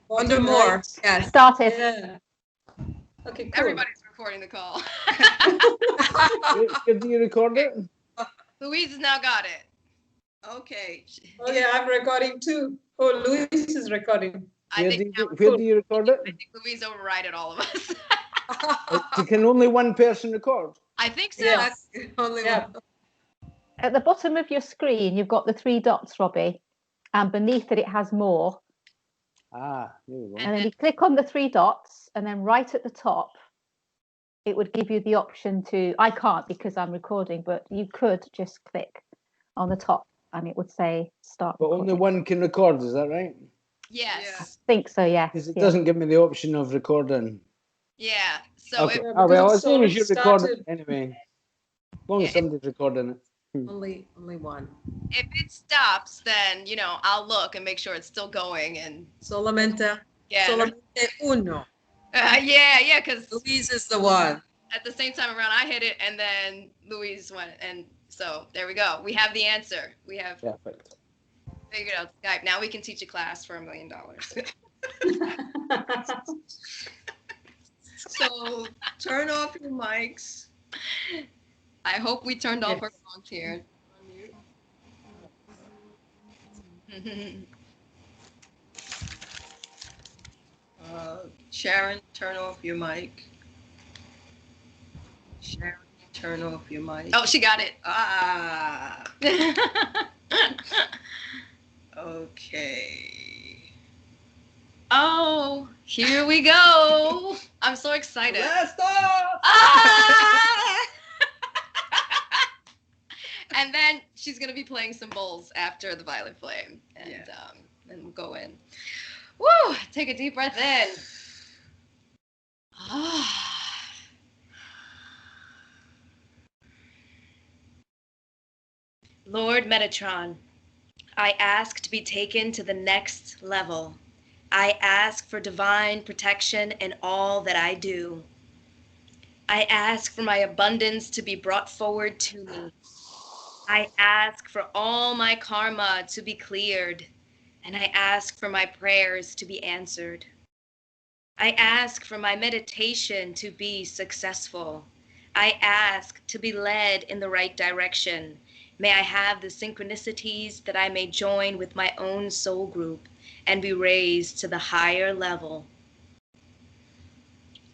Wonder more. Yes. Started. Yeah. Okay, cool. Everybody's recording the call. Did you record it? Louise has now got it. Okay. Okay, I'm recording too. Oh, Luis is recording. I think Where do you record it? I think Louise overrided all of us. Can only one person record? I think so. Yes. Only Yeah. one. At the bottom of your screen, you've got the 3 dots, Robbie, and beneath it has more. Ah, there we go. And then you click on the 3 dots, and then right at the top, it would give you the option to, I can't because I'm recording, but you could just click on the top and it would say start But recording. only one can record, is that right? Yes. I think so, yes. Because it yeah. doesn't give me the option of recording. Yeah. So Okay. Yeah, Oh, well, because as long as it's you're already recording anyway. As long as somebody's recording it. Only one. if it stops, then I'll look and make sure it's still going. And Solamente uno. yeah, because Luis is the one. at the same time around, I hit it, and then Louise went, and so there we go. We have the answer. We have Perfect. figured out Skype. Now we can teach a class for $1 million. So turn off your mics. I hope we turned off our phones here. Sharon, turn off your mic. Sharon, turn off your mic. Oh, she got it. Ah. Okay. Oh, here we go. I'm so excited. Let's go. Ah! And then she's gonna be playing some bowls after the Violet Flame, and then we'll go in. Woo! Take a deep breath in. Ah. Lord Metatron, I ask to be taken to the next level. I ask for divine protection in all that I do. I ask for my abundance to be brought forward to me. I ask for all my karma to be cleared, and I ask for my prayers to be answered. I ask for my meditation to be successful. I ask to be led in the right direction. May I have the synchronicities that I may join with my own soul group and be raised to the higher level.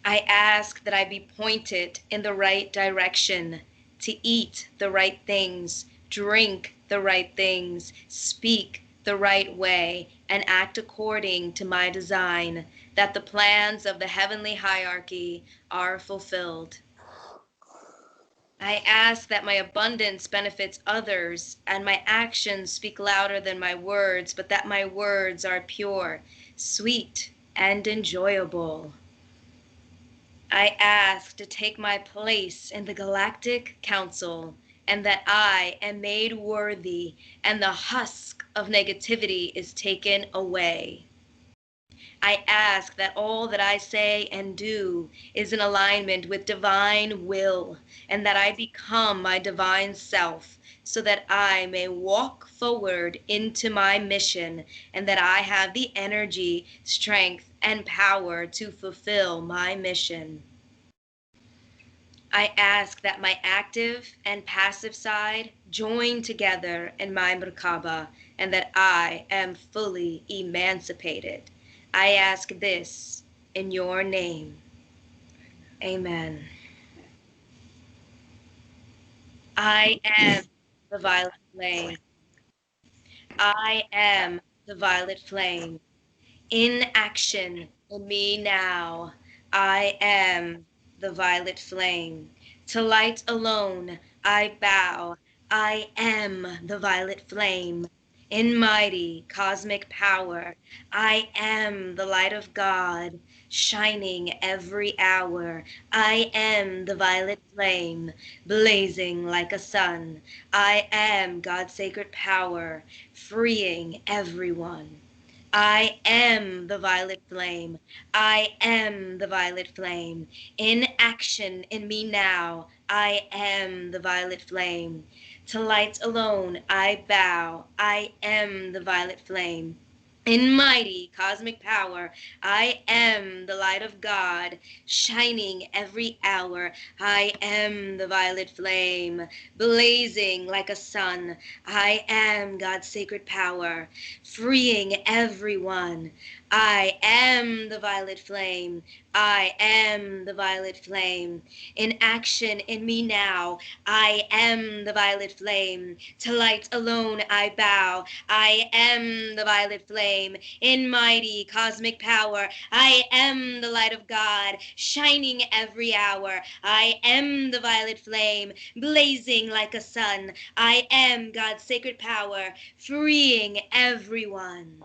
I ask that I be pointed in the right direction, to eat the right things, drink the right things, speak the right way, and act according to my design, that the plans of the heavenly hierarchy are fulfilled. I ask that my abundance benefits others, and my actions speak louder than my words, but that my words are pure, sweet, and enjoyable. I ask to take my place in the Galactic Council, and that I am made worthy, and the husk of negativity is taken away. I ask that all that I say and do is in alignment with divine will, and that I become my divine self, so that I may walk forward into my mission, and that I have the energy, strength, and power to fulfill my mission. I ask that my active and passive side join together in my Merkaba, and that I am fully emancipated. I ask this in your name. Amen. I am the violet flame. I am the violet flame. In action in me now. I am the violet flame. To light alone I bow. I am the violet flame. In mighty cosmic power, I am the light of God, shining every hour. I am the violet flame, blazing like a sun. I am God's sacred power, freeing everyone. I am the violet flame. I am the violet flame. In action in me now, I am the violet flame. To light alone I bow. I am the violet flame. In mighty cosmic power, I am the light of God, shining every hour. I am the violet flame, blazing like a sun. I am God's sacred power, freeing everyone. I am the violet flame. I am the violet flame. In action in me now, I am the violet flame. To light alone I bow. I am the violet flame. In mighty cosmic power, I am the light of God, shining every hour. I am the violet flame, blazing like a sun. I am God's sacred power, freeing everyone.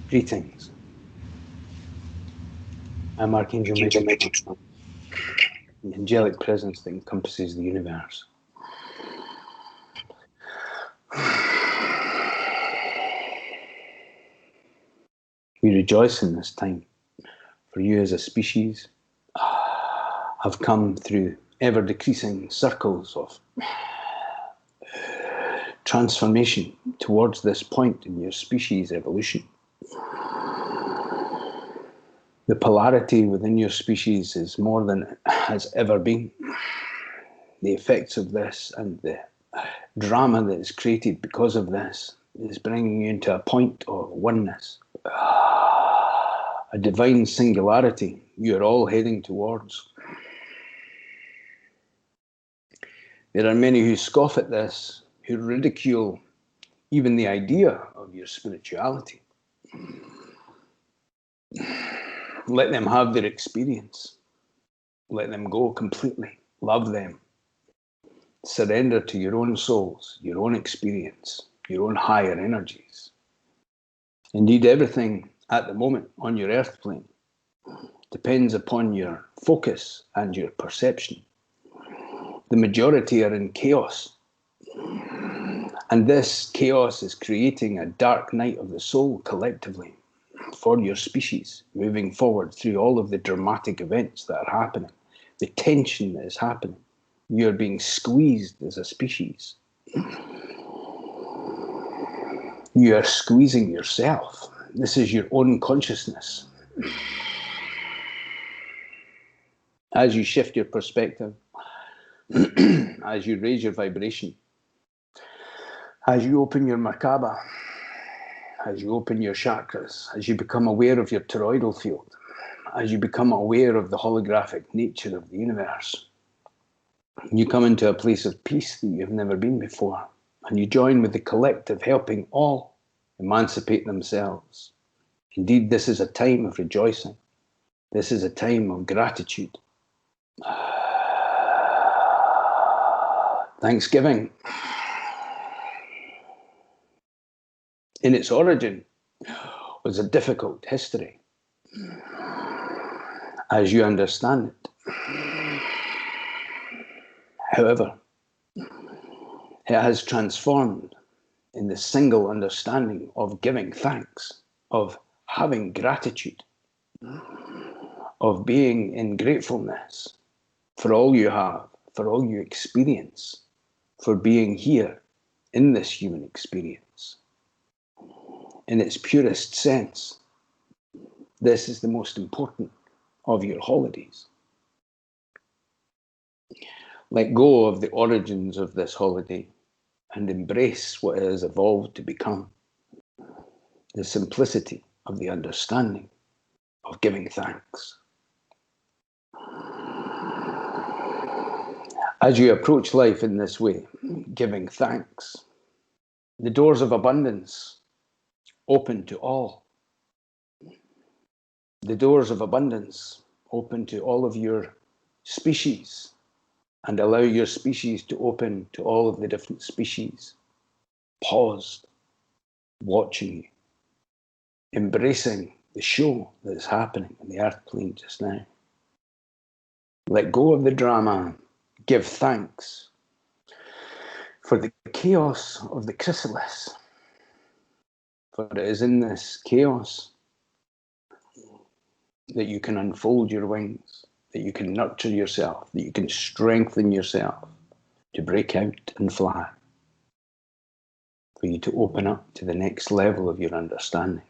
Greetings. I'm Archangel Metatron, the angelic presence that encompasses the universe. We rejoice in this time, for you as a species have come through ever-decreasing circles of transformation towards this point in your species evolution. The polarity within your species is more than it has ever been. The effects of this and the drama that is created because of this is bringing you into a point of oneness, a divine singularity you are all heading towards. There are many who scoff at this, who ridicule even the idea of your spirituality. Let them have their experience. Let them go completely. Love them. Surrender to your own souls, your own experience, your own higher energies. Indeed, everything at the moment on your earth plane depends upon your focus and your perception. The majority are in chaos. And this chaos is creating a dark night of the soul collectively for your species, moving forward through all of the dramatic events that are happening, the tension that is happening. You're being squeezed as a species. You are squeezing yourself. This is your own consciousness. As you shift your perspective, as you raise your vibration, as you open your Merkaba, as you open your chakras, as you become aware of your toroidal field, as you become aware of the holographic nature of the universe, you come into a place of peace that you've never been before, and you join with the collective, helping all emancipate themselves. Indeed, this is a time of rejoicing. This is a time of gratitude. Thanksgiving, in its origin, was a difficult history, as you understand it. However, it has transformed in the single understanding of giving thanks, of having gratitude, of being in gratefulness for all you have, for all you experience, for being here in this human experience. In its purest sense, this is the most important of your holidays. Let go of the origins of this holiday and embrace what it has evolved to become. The simplicity of the understanding of giving thanks. As you approach life in this way, giving thanks, the doors of abundance open to all. the doors of abundance open to all of your species, and allow your species to open to all of the different species, paused, watching you, embracing the show that is happening in the earth plane just now. Let go of the drama, give thanks for the chaos of the chrysalis, for it is in this chaos that you can unfold your wings, that you can nurture yourself, that you can strengthen yourself to break out and fly, for you to open up to the next level of your understanding,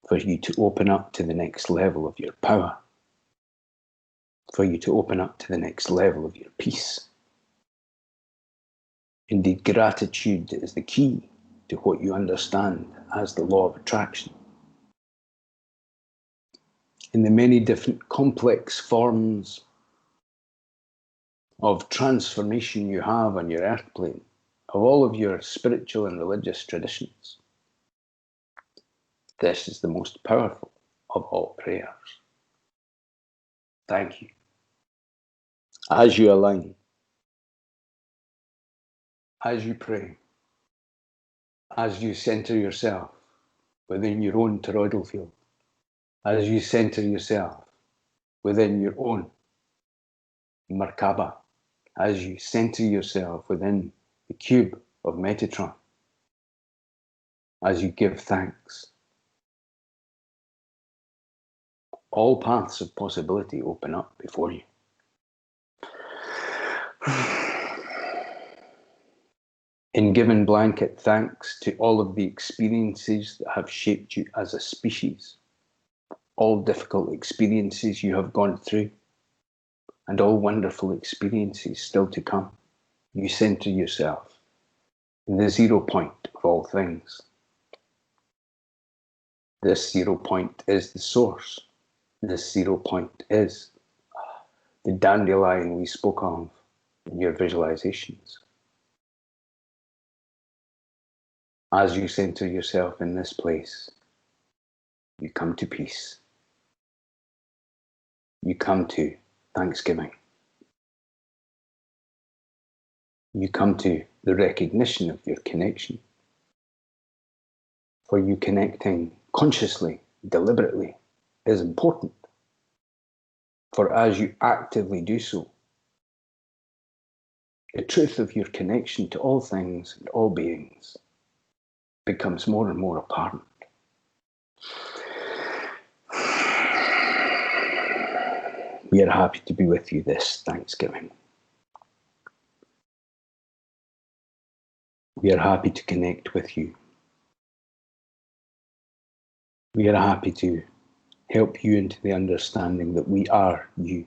for you to open up to the next level of your power, for you to open up to the next level of your peace. Indeed, gratitude is the key to what you understand as the law of attraction. In the many different complex forms of transformation you have on your earth plane, of all of your spiritual and religious traditions, this is the most powerful of all prayers. Thank you. As you align, as you pray, as you center yourself within your own toroidal field, as you center yourself within your own Merkaba, as you center yourself within the cube of Metatron, as you give thanks, all paths of possibility open up before you. In given blanket thanks to all of the experiences that have shaped you as a species, all difficult experiences you have gone through, and all wonderful experiences still to come, you center yourself in the 0 point of all things. This 0 point is the source. This 0 point is the dandelion we spoke of in your visualizations. As you center yourself in this place, you come to peace. You come to thanksgiving. You come to the recognition of your connection. For you connecting consciously, deliberately, is important. For as you actively do so, the truth of your connection to all things and all beings becomes more and more apparent. We are happy to be with you this Thanksgiving. We are happy to connect with you. We are happy to help you into the understanding that we are you.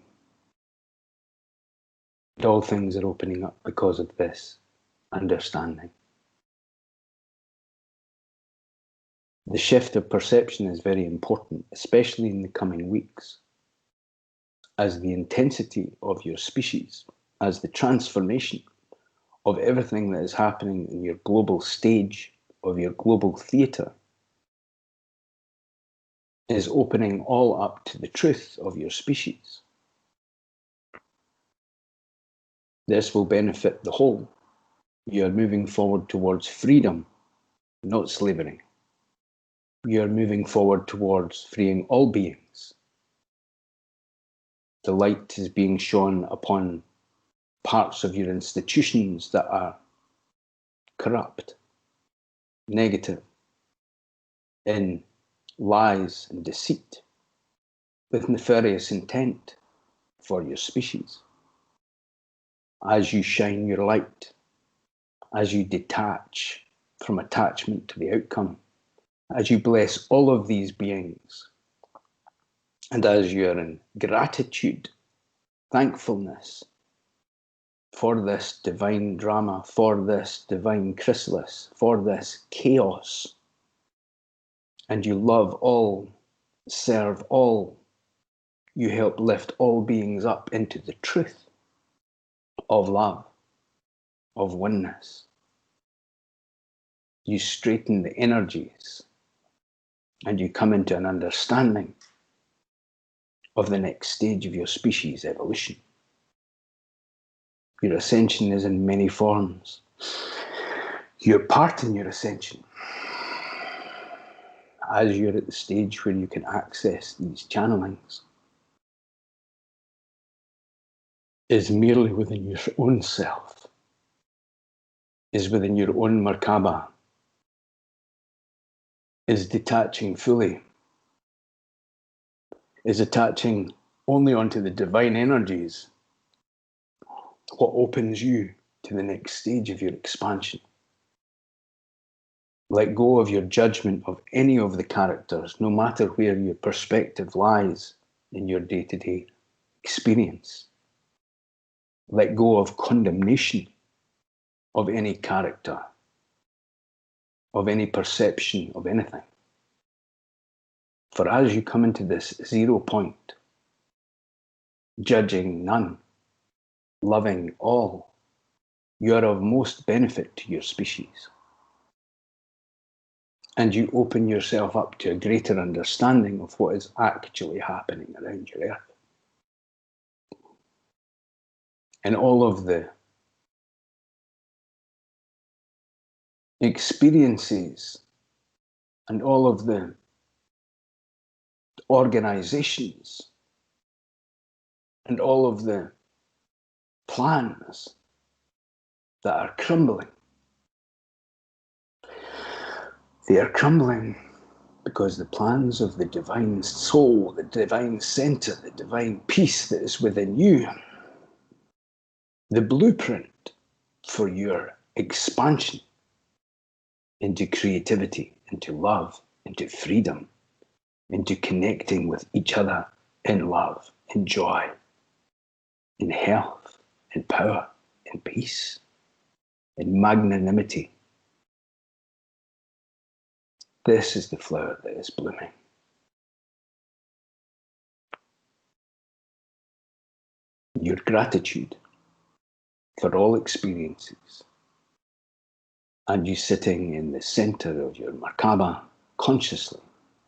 And all things are opening up because of this understanding. The shift of perception is very important, especially in the coming weeks, as the intensity of your species, as the transformation of everything that is happening in your global stage, of your global theatre, is opening all up to the truth of your species. This will benefit the whole. You are moving forward towards freedom, not slavery. You are moving forward towards freeing all beings. The light is being shone upon parts of your institutions that are corrupt, negative, in lies and deceit, with nefarious intent for your species. As you shine your light, as you detach from attachment to the outcome, as you bless all of these beings, and as you are in gratitude, thankfulness for this divine drama, for this divine chrysalis, for this chaos, and you love all, serve all, you help lift all beings up into the truth of love, of oneness. You straighten the energies and you come into an understanding of the next stage of your species evolution. Your ascension is in many forms. Your part in your ascension, as you're at the stage where you can access these channelings, is merely within your own self, is within your own Merkaba, is detaching fully, is attaching only onto the divine energies, what opens you to the next stage of your expansion. Let go of your judgment of any of the characters, no matter where your perspective lies in your day-to-day experience. Let go of condemnation of any character, of any perception of anything. For as you come into this 0 point, judging none, loving all, you are of most benefit to your species. And you open yourself up to a greater understanding of what is actually happening around your earth. And all of the experiences and all of the organizations and all of the plans that are crumbling. They are crumbling because the plans of the divine soul, the divine center, the divine peace that is within you, the blueprint for your expansion into creativity, into love, into freedom, into connecting with each other in love, in joy, in health, in power, in peace, in magnanimity. This is the flower that is blooming. Your gratitude for all experiences, and you sitting in the center of your Merkaba, consciously,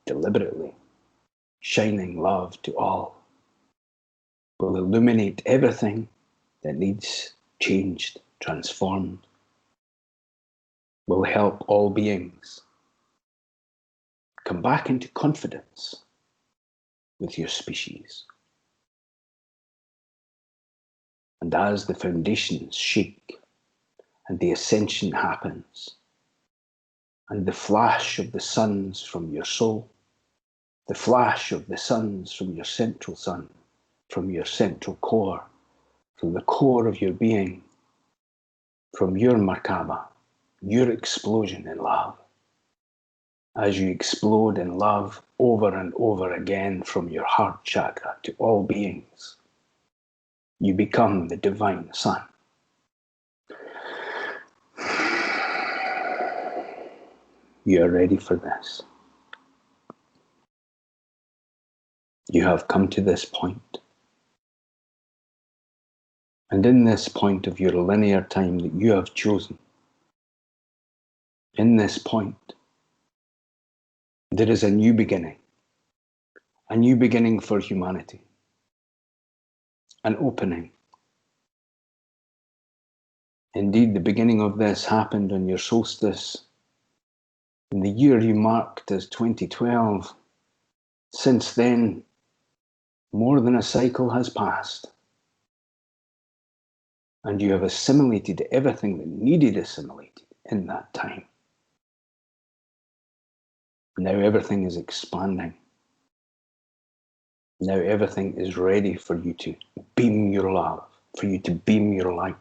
deliberately, shining love to all, will illuminate everything that needs changed, transformed, will help all beings come back into confidence with your species. And as the foundations shake and the ascension happens, and the flash of the suns from your soul, the flash of the suns from your central sun, from your central core, from the core of your being, from your Merkaba, your explosion in love. As you explode in love over and over again from your heart chakra to all beings, you become the divine sun. You are ready for this. You have come to this point. And in this point of your linear time that you have chosen, in this point, there is a new beginning for humanity, an opening. Indeed, the beginning of this happened on your solstice in the year you marked as 2012. Since then, more than a cycle has passed, and you have assimilated everything that needed assimilated in that time. Now everything is expanding. Now everything is ready for you to beam your love, for you to beam your light.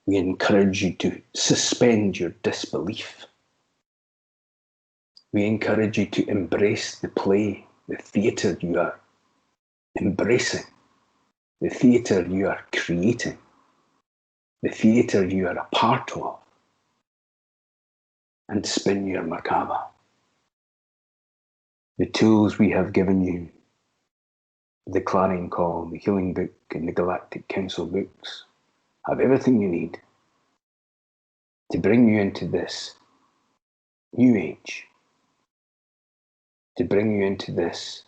We encourage you to suspend your disbelief. We encourage you to embrace the play, the theatre you are embracing, the theatre you are creating, the theatre you are a part of, and spin your Merkaba. The tools we have given you, the Clarion Call, the Healing Book, and the Galactic Council books, have everything you need to bring you into this new age, to bring you into this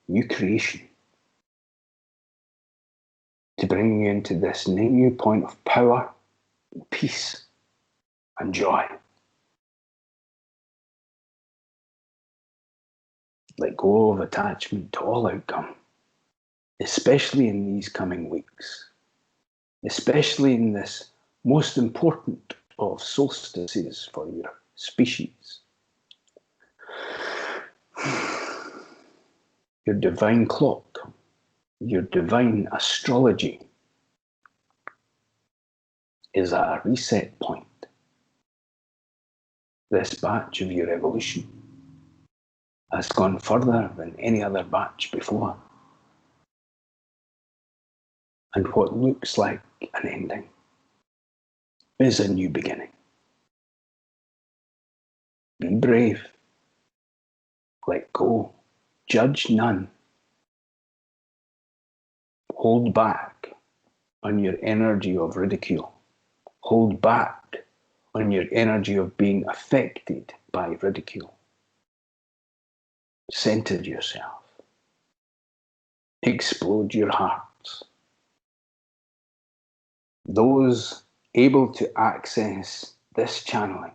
new creation, to bring you into this new point of power, peace, and joy. Let go of attachment to all outcome, especially in these coming weeks, especially in this most important of solstices for your species. Your divine clock, your divine astrology is at a reset point. This batch of your evolution has gone further than any other batch before. And what looks like an ending is a new beginning. Be brave. Let go. Judge none. Hold back on your energy of ridicule. Hold back on your energy of being affected by ridicule. Center yourself. Explode your hearts. Those able to access this channeling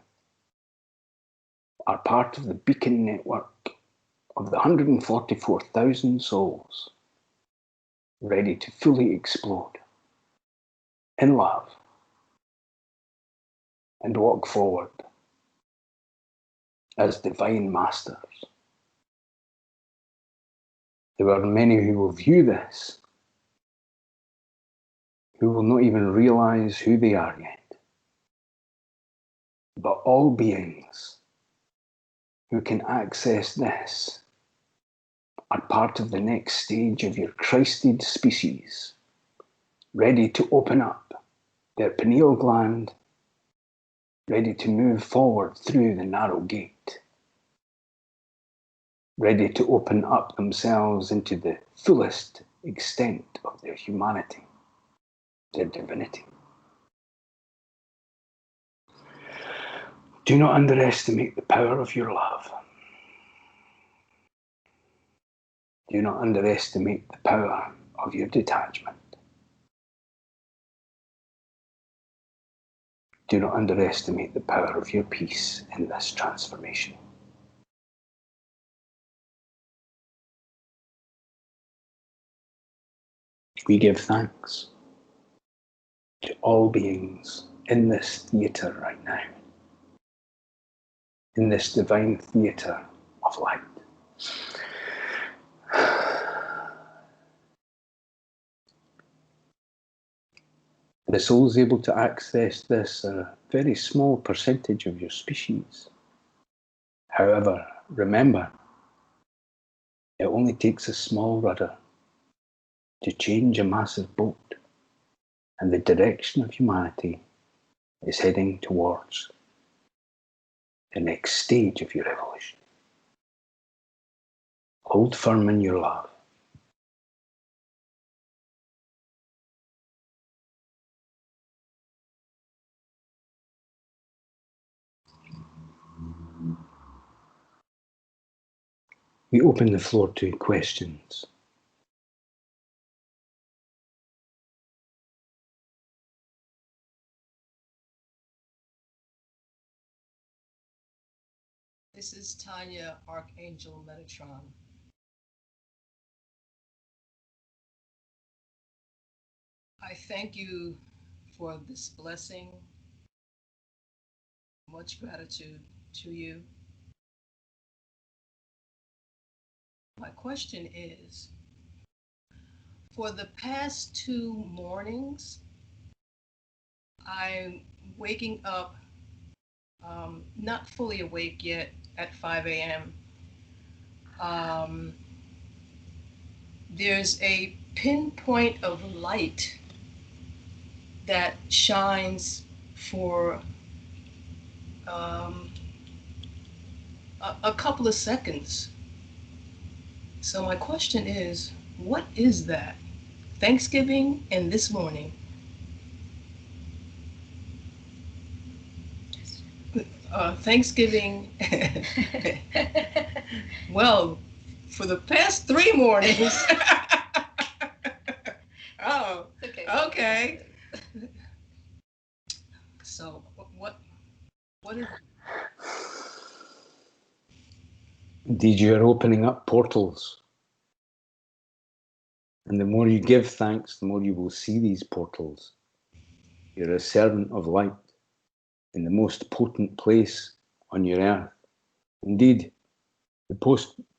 are part of the beacon network of the 144,000 souls ready to fully explode in love and walk forward as divine masters. There are many who will view this who will not even realize who they are yet. But all beings who can access this are part of the next stage of your Christed species, ready to open up their pineal gland, ready to move forward through the narrow gate, ready to open up themselves into the fullest extent of their humanity, their divinity. Do not underestimate the power of your love. Do not underestimate the power of your detachment. Do not underestimate the power of your peace in this transformation. We give thanks to all beings in this theatre right now, in this divine theatre of light. The souls able to access this are a very small percentage of your species. However, remember, it only takes a small rudder to change a massive boat, and the direction of humanity is heading towards the next stage of your evolution. Hold firm in your love. We open the floor to questions. This is Tanya, Archangel Metatron. I thank you for this blessing. Much gratitude to you. My question is, for the past 2 mornings, I'm waking up, not fully awake yet, at 5 a.m. There's a pinpoint of light that shines for a couple of seconds. So my question is, what is that? Thanksgiving and this morning. Thanksgiving. Well, for the past 3 mornings. Oh, okay. So what is? Indeed, you're opening up portals. And the more you give thanks, the more you will see these portals. You're a servant of light in the most potent place on your earth. Indeed, the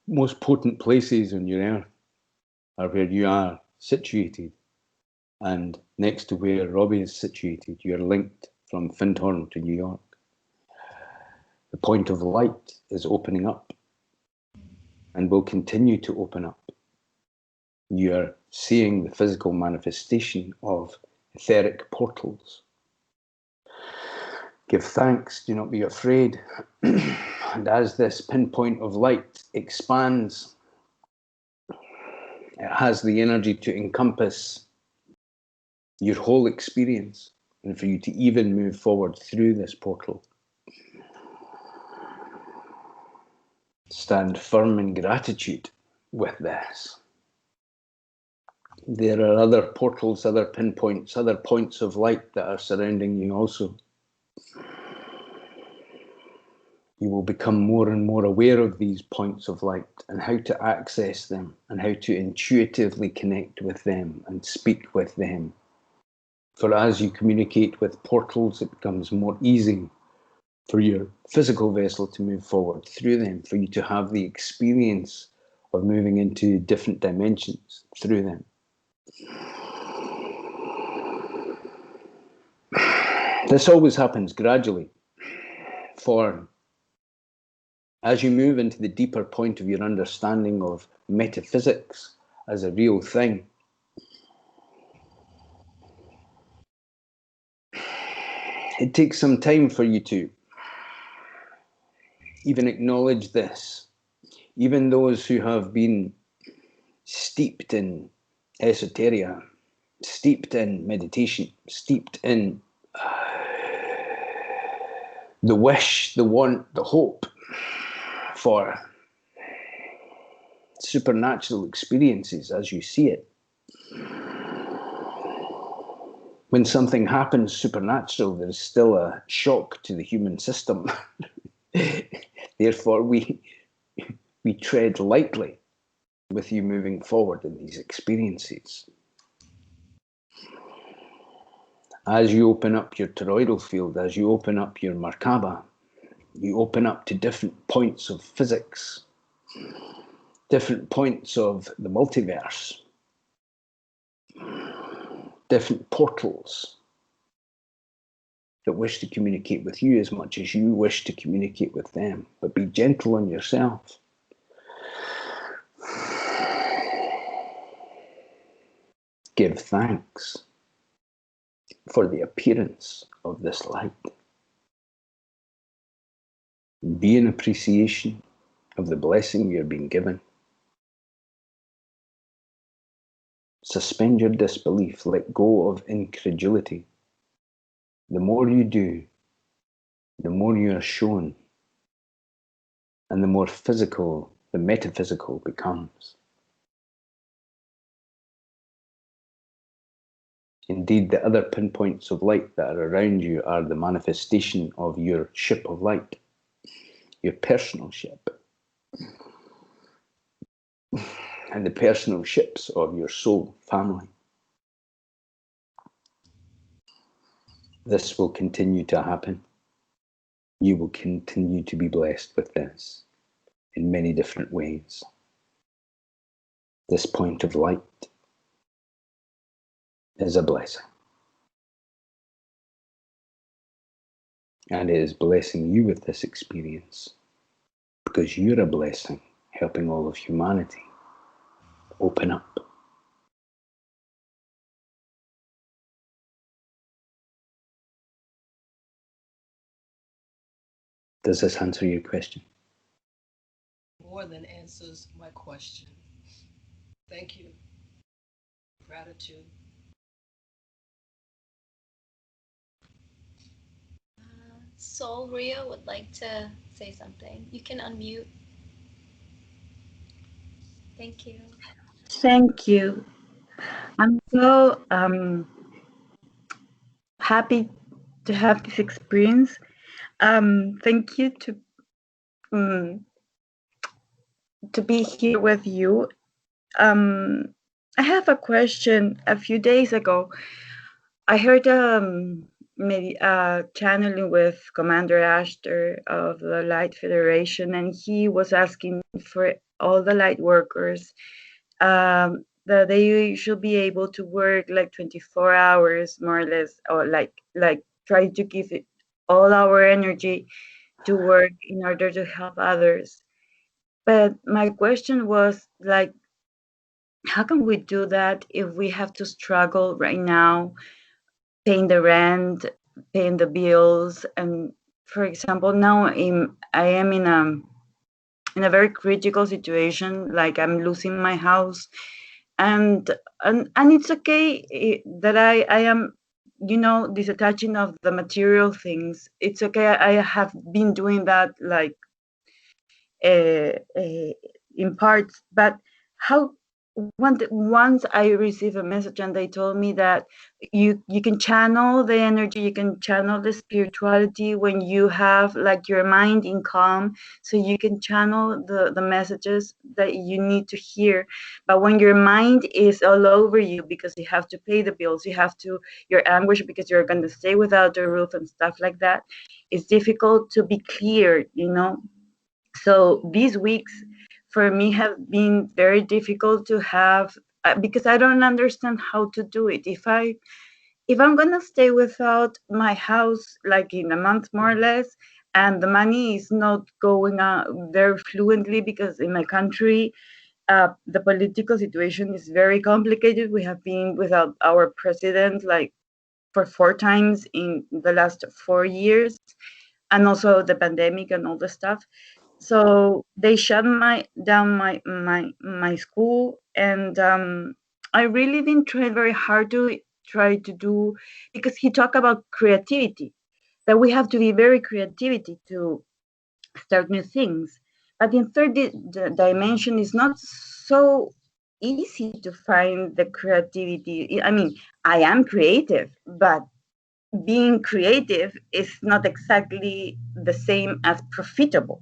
most potent places on your earth are where you are situated. And next to where Robbie is situated, you're linked from Findhorn to New York. The point of light is opening up and will continue to open up. You're seeing the physical manifestation of etheric portals. Give thanks, do not be afraid. And as this pinpoint of light expands, it has the energy to encompass your whole experience and for you to even move forward through this portal. Stand firm in gratitude with this. There are other portals, other pinpoints, other points of light that are surrounding you also. You will become more and more aware of these points of light and how to access them and how to intuitively connect with them and speak with them. For as you communicate with portals, it becomes more easy for your physical vessel to move forward through them, for you to have the experience of moving into different dimensions through them. This always happens gradually, for as you move into the deeper point of your understanding of metaphysics as a real thing, it takes some time for you to even acknowledge this. Even those who have been steeped in esoteria, steeped in meditation, steeped in the wish, the want, the hope for supernatural experiences as you see it. When something happens supernatural, there's still a shock to the human system. Therefore, we tread lightly with you moving forward in these experiences. As you open up your toroidal field, as you open up your Merkaba, you open up to different points of physics, different points of the multiverse, different portals that wish to communicate with you as much as you wish to communicate with them. But be gentle on yourself. Give thanks for the appearance of this light. Be in appreciation of the blessing you're being given. Suspend your disbelief. Let go of incredulity. The more you do, the more you are shown, and the more physical the metaphysical becomes. Indeed, the other pinpoints of light that are around you are the manifestation of your ship of light, your personal ship, and the personal ships of your soul family. This will continue to happen. You will continue to be blessed with this in many different ways. This point of light is a blessing. And it is blessing you with this experience because you're a blessing, helping all of humanity open up. Does this answer your question? More than answers my question. Thank you. Gratitude. Soul Ria would like to say something. You can unmute. Thank you. Thank you. I'm so happy to have this experience. Thank you to be here with you. I have a question. A few days ago, I heard maybe channeling with Commander Ashter of the Light Federation, and he was asking for all the light workers that they should be able to work like 24 hours more or less, or like try to give it all our energy to work in order to help others. But my question was like, how can we do that if we have to struggle right now paying the rent, paying the bills? And for example, now I am in a very critical situation, like I'm losing my house, and it's okay that I am, you know, disattaching of the material things. It's okay. I have been doing that like in parts, but how once I received a message and they told me that you can channel the energy, you can channel the spirituality when you have like your mind in calm, so you can channel the messages that you need to hear. But when your mind is all over you because you have to pay the bills, you have to, your anguish because you're going to stay without a roof and stuff like that, it's difficult to be clear, you know. So these weeks for me have been very difficult to have, because I don't understand how to do it. If I'm gonna stay without my house like in a month more or less, and the money is not going very fluently because in my country the political situation is very complicated. We have been without our president like for 4 times in the last 4 years, and also the pandemic and all the stuff. So they shut down my school, and I really been trying very hard to try to do, because he talked about creativity, that we have to be very creativity to start new things. But in third dimension is not so easy to find the creativity. I mean, I am creative, but being creative is not exactly the same as profitable.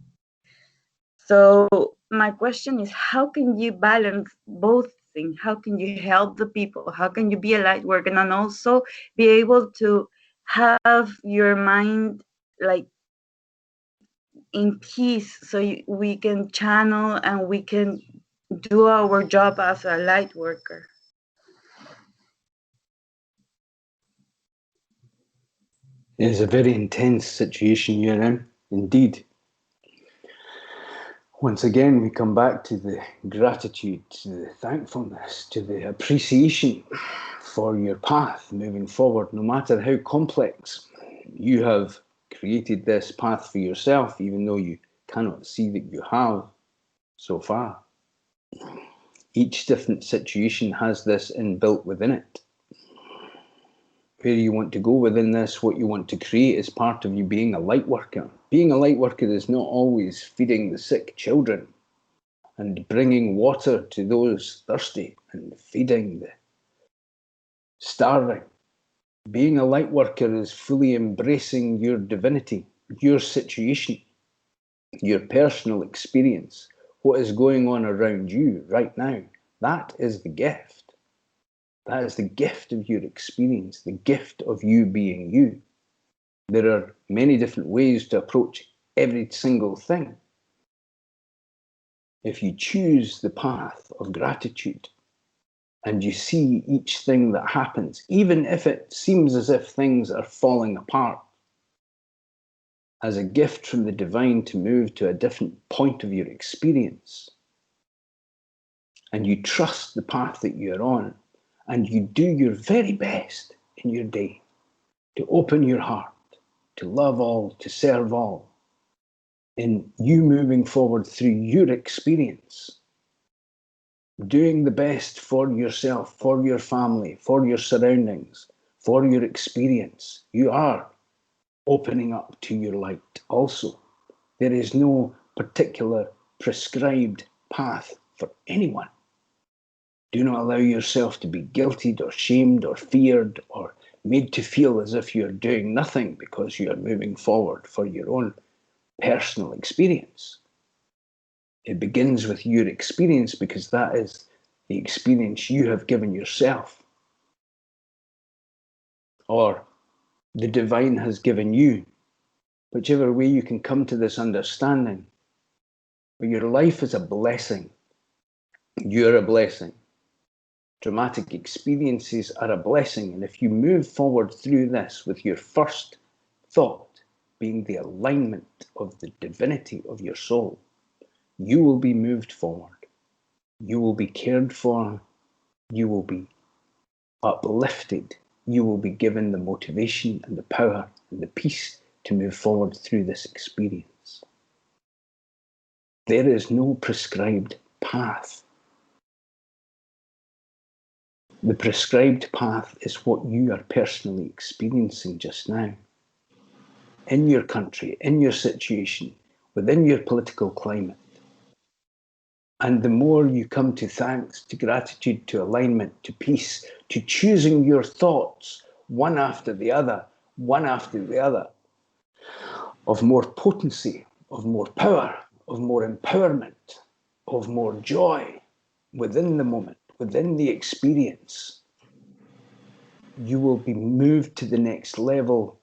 So my question is, how can you balance both things? How can you help the people? How can you be a light worker and also be able to have your mind like in peace, so we can channel and we can do our job as a light worker? It is a very intense situation you're in, indeed. Once again, we come back to the gratitude, to the thankfulness, to the appreciation for your path moving forward, no matter how complex. You have created this path for yourself, even though you cannot see that you have so far. Each different situation has this inbuilt within it. Where you want to go within this, what you want to create, is part of you being a light worker. Being a light worker is not always feeding the sick children and bringing water to those thirsty and feeding the starving. Being a light worker is fully embracing your divinity, your situation, your personal experience, what is going on around you right now. That is the gift. That is the gift of your experience, the gift of you being you. There are many different ways to approach every single thing. If you choose the path of gratitude and you see each thing that happens, even if it seems as if things are falling apart, as a gift from the divine to move to a different point of your experience, and you trust the path that you're on, and you do your very best in your day to open your heart, to love all, to serve all, in you moving forward through your experience, doing the best for yourself, for your family, for your surroundings, for your experience. You are opening up to your light also. There is no particular prescribed path for anyone. Do not allow yourself to be guilted or shamed or feared or made to feel as if you're doing nothing because you are moving forward for your own personal experience. It begins with your experience because that is the experience you have given yourself, or the divine has given you. Whichever way you can come to this understanding, but your life is a blessing. You're a blessing. Dramatic experiences are a blessing, and if you move forward through this with your first thought being the alignment of the divinity of your soul, you will be moved forward. You will be cared for. You will be uplifted. You will be given the motivation and the power and the peace to move forward through this experience. There is no prescribed path. The prescribed path is what you are personally experiencing just now. In your country, in your situation, within your political climate. And the more you come to thanks, to gratitude, to alignment, to peace, to choosing your thoughts one after the other, of more potency, of more power, of more empowerment, of more joy within the moment, within the experience, you will be moved to the next level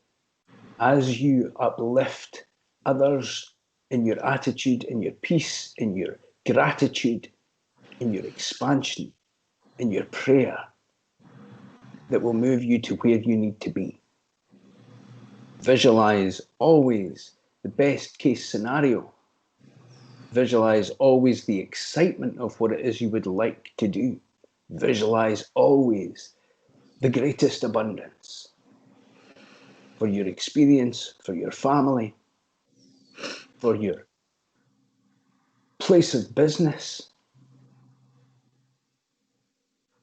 as you uplift others in your attitude, in your peace, in your gratitude, in your expansion, in your prayer, that will move you to where you need to be. Visualize always the best case scenario. Visualize always the excitement of what it is you would like to do. Visualize always the greatest abundance for your experience, for your family, for your place of business.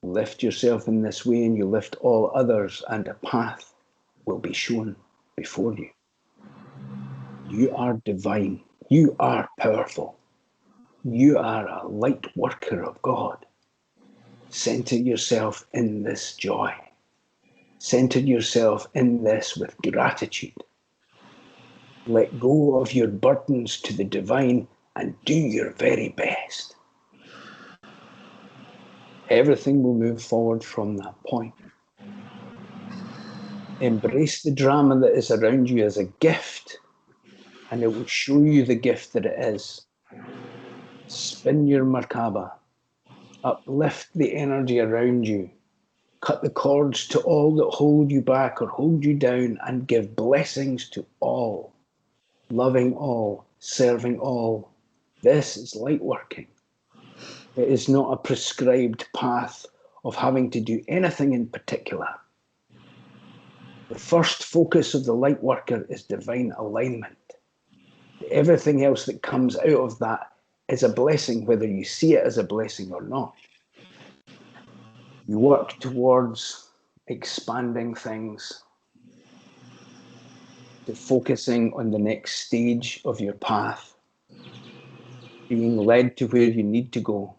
Lift yourself in this way and you lift all others, and a path will be shown before you. You are divine. You are powerful. You are a light worker of God. Center yourself in this joy. Center yourself in this with gratitude. Let go of your burdens to the divine and do your very best. Everything will move forward from that point. Embrace the drama that is around you as a gift, and it will show you the gift that it is. Spin your Merkaba. Uplift the energy around you. Cut the cords to all that hold you back or hold you down, and give blessings to all. Loving all, serving all. This is light working. It is not a prescribed path of having to do anything in particular. The first focus of the light worker is divine alignment. Everything else that comes out of that is a blessing, whether you see it as a blessing or not. You work towards expanding things, to focusing on the next stage of your path, being led to where you need to go,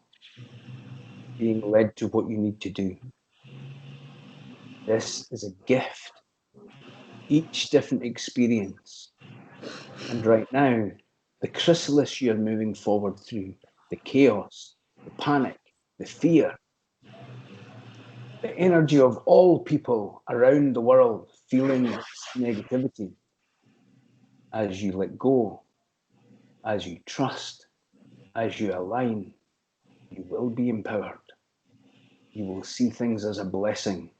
being led to what you need to do. This is a gift, each different experience. And right now, the chrysalis you're moving forward through, the chaos, the panic, the fear, the energy of all people around the world feeling this negativity, as you let go, as you trust, as you align, you will be empowered. You will see things as a blessing,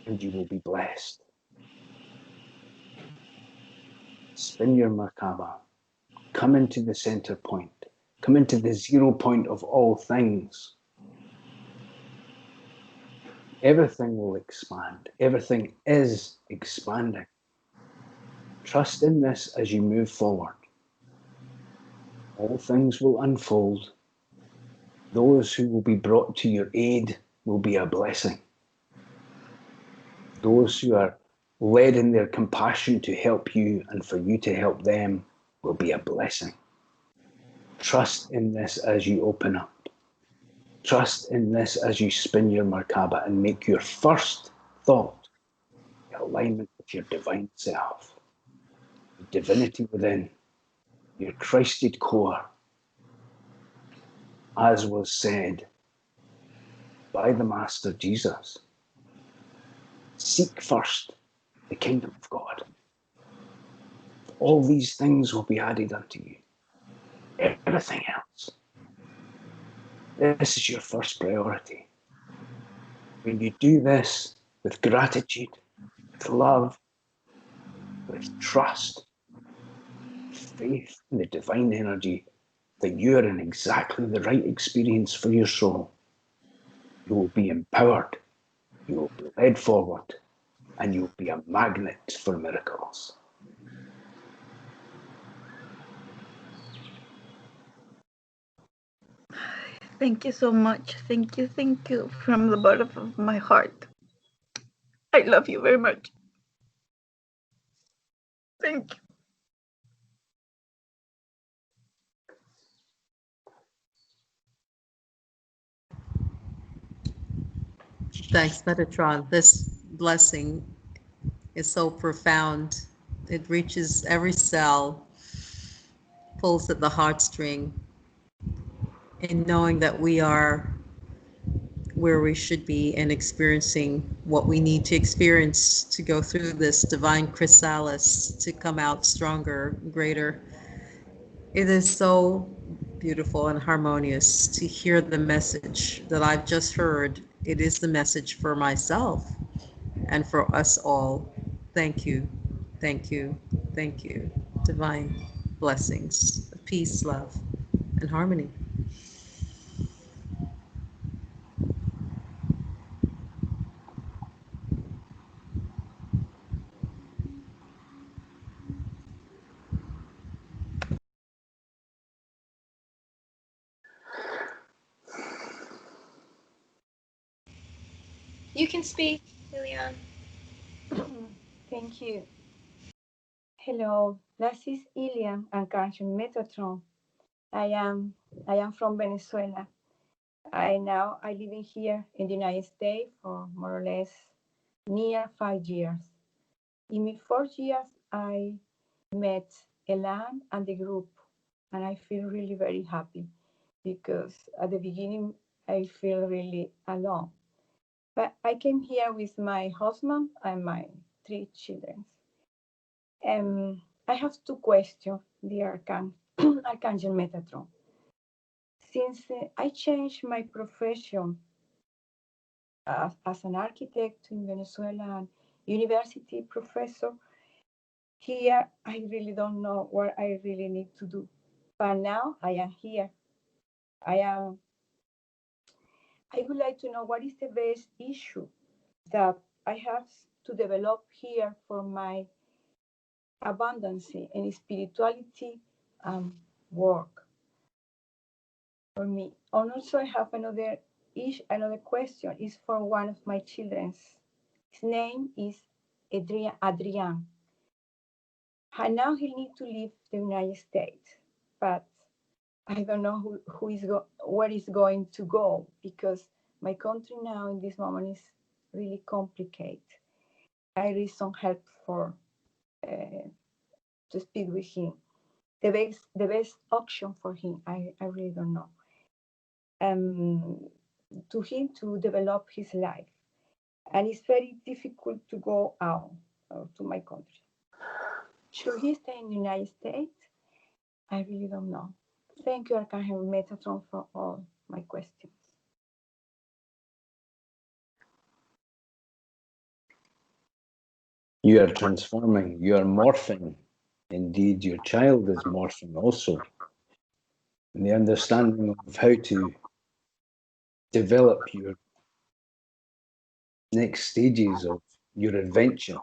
and you will be blessed. Spin your Merkaba. Come into the center point. Come into the 0 point of all things. Everything will expand. Everything is expanding. Trust in this as you move forward. All things will unfold. Those who will be brought to your aid will be a blessing. Those who are led in their compassion to help you and for you to help them, will be a blessing. Trust in this as you open up. Trust in this as you spin your Merkaba and make your first thought alignment with your divine self, the divinity within, your Christed core, as was said by the Master Jesus. Seek first the kingdom of God. All these things will be added unto you. Everything else. This is your first priority. When you do this with gratitude, with love, with trust, faith in the divine energy that you are in exactly the right experience for your soul, you will be empowered, you will be led forward, and you will be a magnet for miracles. Thank you so much. Thank you from the bottom of my heart. I love you very much. Thank you. Thanks, Metatron. This blessing is so profound. It reaches every cell, pulls at the heartstring, in knowing that we are where we should be and experiencing what we need to experience to go through this divine chrysalis to come out stronger, greater. It is so beautiful and harmonious to hear the message that I've just heard. It is the message for myself and for us all. Thank you, thank you, thank you. Divine blessings, peace, love, and harmony. You can speak, Lilian. Thank you. Hello, this is Ilian Archangel Metatron. I am from Venezuela. I live in here in the United States for more or less near 5 years. In my 4 years, I met Elan and the group, and I feel really very happy because at the beginning I feel really alone. But I came here with my husband and my 3 children. I have 2 questions, dear Archangel Metatron. Since I changed my profession as an architect in Venezuela and university professor, here I really don't know what I really need to do. But now I am here. I would like to know what is the best issue that I have to develop here for my abundance and spirituality work for me. And also I have another question is for one of my children. His name is Adrian. And now he needs to leave the United States, but I don't know where he's going to go because my country now in this moment is really complicated. I need some help for to speak with him. The best option for him, I really don't know. To him to develop his life. And it's very difficult to go out to my country. Should he stay in the United States? I really don't know. Thank you, Archangel Metatron, for all my questions. You are transforming, you are morphing. Indeed, your child is morphing also. And the understanding of how to develop your next stages of your adventure.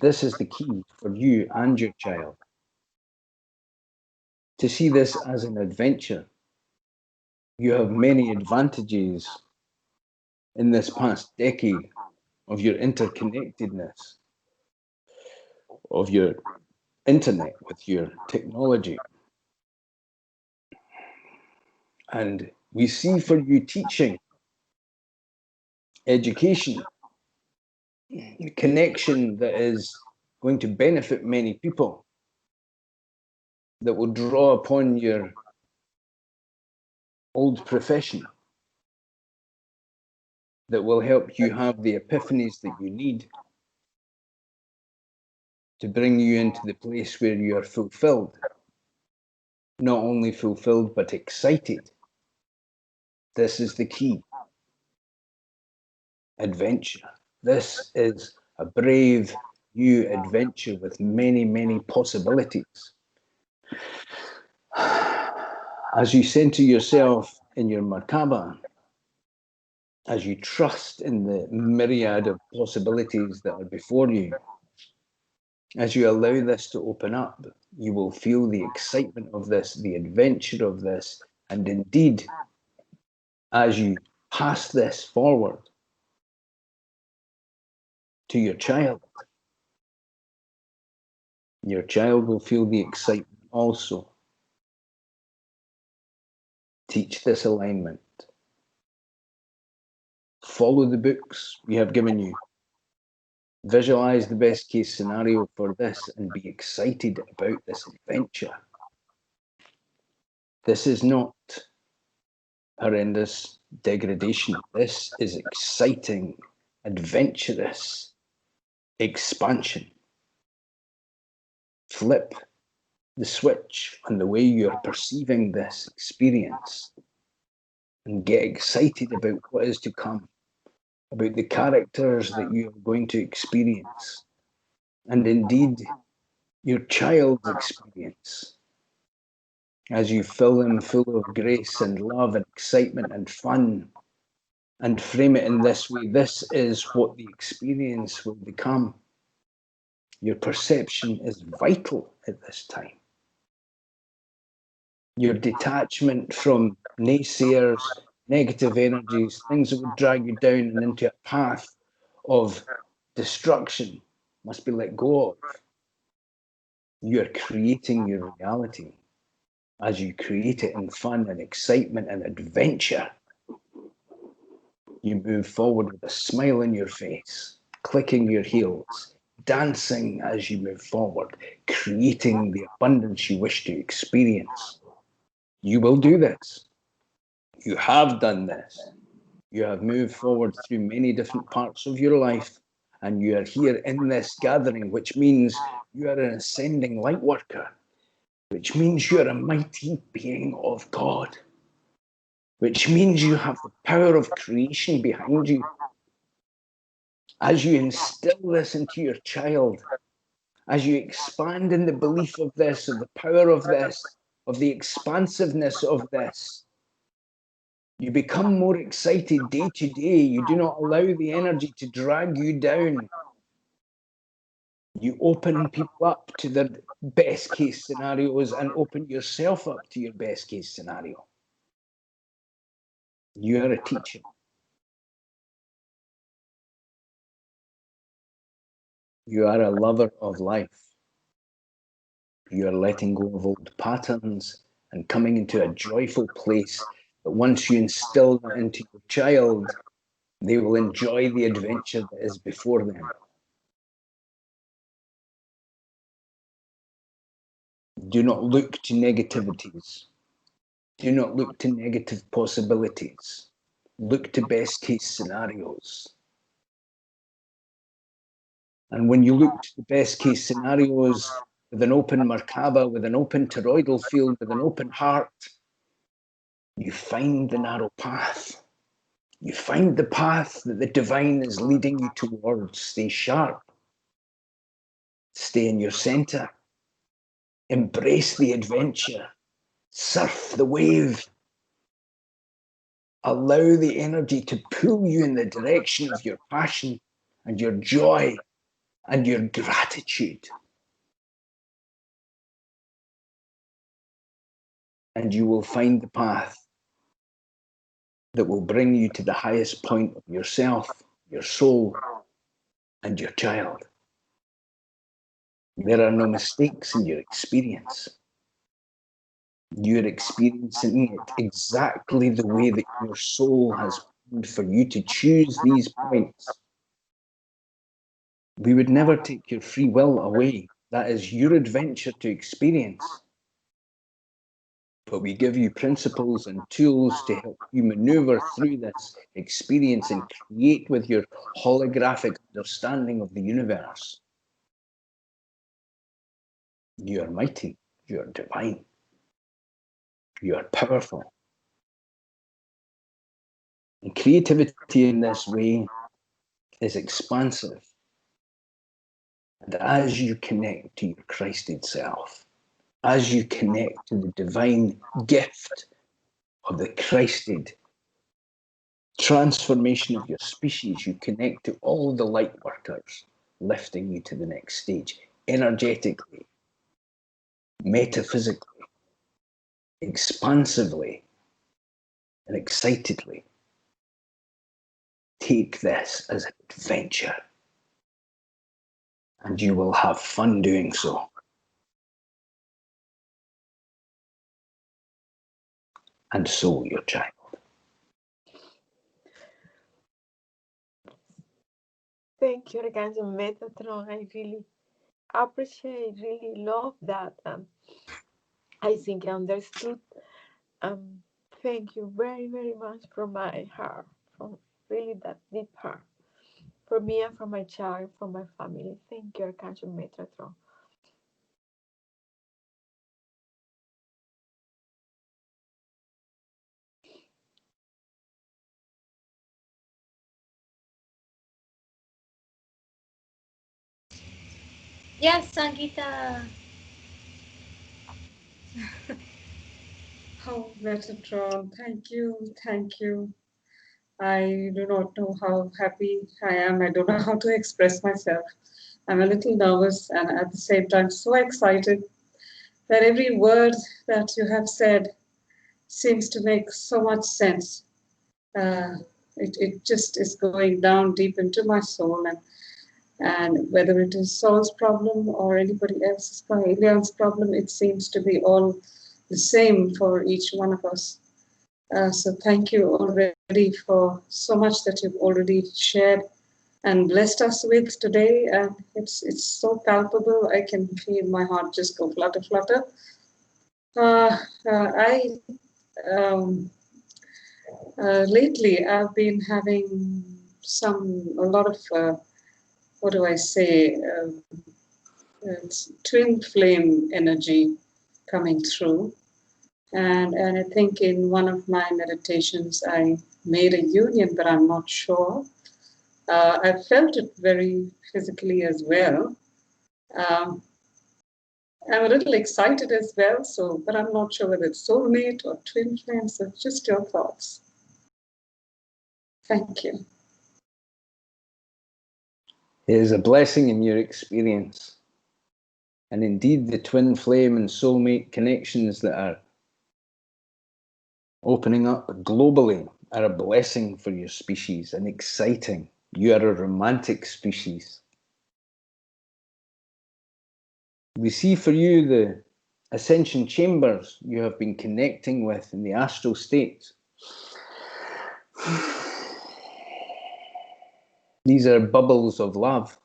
This is the key for you and your child. To see this as an adventure, you have many advantages in this past decade of your interconnectedness of your internet, with your technology. And we see for you teaching, education, connection that is going to benefit many people, that will draw upon your old profession, that will help you have the epiphanies that you need to bring you into the place where you are fulfilled. Not only fulfilled, but excited. This is the key. Adventure. This is a brave new adventure with many, many possibilities. As you center yourself in your Merkaba, as you trust in the myriad of possibilities that are before you, as you allow this to open up, you will feel the excitement of this, the adventure of this, and indeed, as you pass this forward to your child will feel the excitement also. Teach this alignment. Follow the books we have given you. Visualize the best case scenario for this and be excited about this adventure. This is not horrendous degradation. This is exciting, adventurous expansion. Flip the switch on the way you're perceiving this experience and get excited about what is to come, about the characters that you are going to experience, and indeed your child's experience, as you fill them full of grace and love and excitement and fun, and frame it in this way. This is what the experience will become. Your perception is vital at this time. Your detachment from naysayers, negative energies, things that would drag you down and into a path of destruction must be let go of. You are creating your reality. As you create it in fun and excitement and adventure, you move forward with a smile on your face, clicking your heels, dancing as you move forward, creating the abundance you wish to experience. You will do this. You have done this. You have moved forward through many different parts of your life, and you are here in this gathering, which means you are an ascending light worker, which means you are a mighty being of God, which means you have the power of creation behind you. As you instill this into your child, as you expand in the belief of this, of the power of this, of the expansiveness of this, you become more excited day to day. You do not allow the energy to drag you down. You open people up to their best case scenarios and open yourself up to your best case scenario. You are a teacher. You are a lover of life. You are letting go of old patterns and coming into a joyful place that once you instill that into your child, they will enjoy the adventure that is before them. Do not look to negativities. Do not look to negative possibilities. Look to best case scenarios. And when you look to the best case scenarios with an open Merkaba, with an open toroidal field, with an open heart, you find the narrow path. You find the path that the divine is leading you towards. Stay sharp. Stay in your center. Embrace the adventure. Surf the wave. Allow the energy to pull you in the direction of your passion and your joy and your gratitude. And you will find the path that will bring you to the highest point of yourself, your soul, and your child. There are no mistakes in your experience. You're experiencing it exactly the way that your soul has planned for you to choose these points. We would never take your free will away. That is your adventure to experience. But we give you principles and tools to help you maneuver through this experience and create with your holographic understanding of the universe. You are mighty. You are divine. You are powerful. And creativity in this way is expansive. And as you connect to your Christed self, as you connect to the divine gift of the Christed transformation of your species, you connect to all the light workers, lifting you to the next stage, energetically, metaphysically, expansively, and excitedly. Take this as an adventure, and you will have fun doing so. And so will your child. Thank you, Archangel Metatron. I really appreciate, really love that. I think I understood. Thank you very, very much from my heart, from really that deep heart, for me and for my child, for my family. Thank you, Archangel Metatron. Yes, Sangita. Oh, Metatron, thank you, thank you. I do not know how happy I am. I don't know how to express myself. I'm a little nervous and at the same time so excited that every word that you have said seems to make so much sense. Uh, it just is going down deep into my soul, and whether it is Saul's problem or anybody else's, Elian's problem, it seems to be all the same for each one of us. So thank you already for so much that you've already shared and blessed us with today. And it's so palpable. I can feel my heart just go flutter, flutter. I lately I've been having a lot of what do I say? It's twin flame energy coming through. And I think in one of my meditations, I made a union, but I'm not sure. I felt it very physically as well. Um, I'm a little excited as well, but I'm not sure whether it's soulmate or twin flame. So just your thoughts. Thank you. It is a blessing in your experience. And indeed, the twin flame and soulmate connections that are opening up globally are a blessing for your species and exciting. You are a romantic species. We see for you the ascension chambers you have been connecting with in the astral states. These are bubbles of love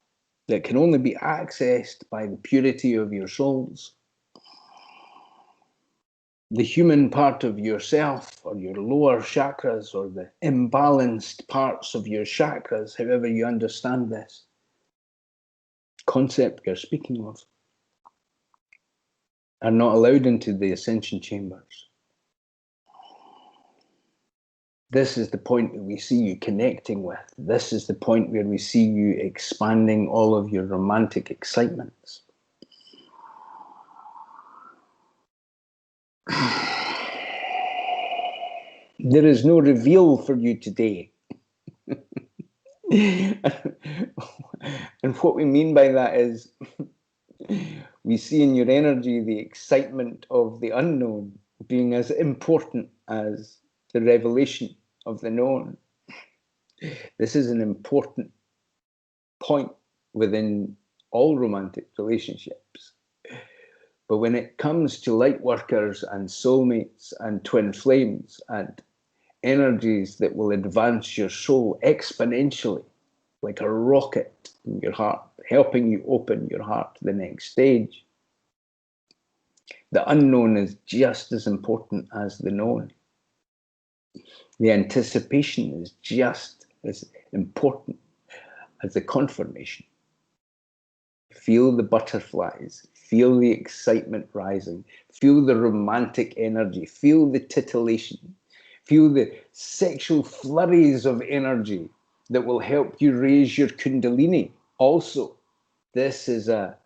that can only be accessed by the purity of your souls. The human part of yourself, or your lower chakras, or the imbalanced parts of your chakras, however you understand this concept you're speaking of, are not allowed into the ascension chambers. This is the point that we see you connecting with. This is the point where we see you expanding all of your romantic excitements. There is no reveal for you today. And what we mean by that is we see in your energy the excitement of the unknown being as important as the revelation of the known. This is an important point within all romantic relationships. But when it comes to light workers and soulmates and twin flames and energies that will advance your soul exponentially, like a rocket in your heart, helping you open your heart to the next stage, the unknown is just as important as the known. The anticipation is just as important as the confirmation. Feel the butterflies, feel the excitement rising, feel the romantic energy, feel the titillation, feel the sexual flurries of energy that will help you raise your kundalini. Also, this is a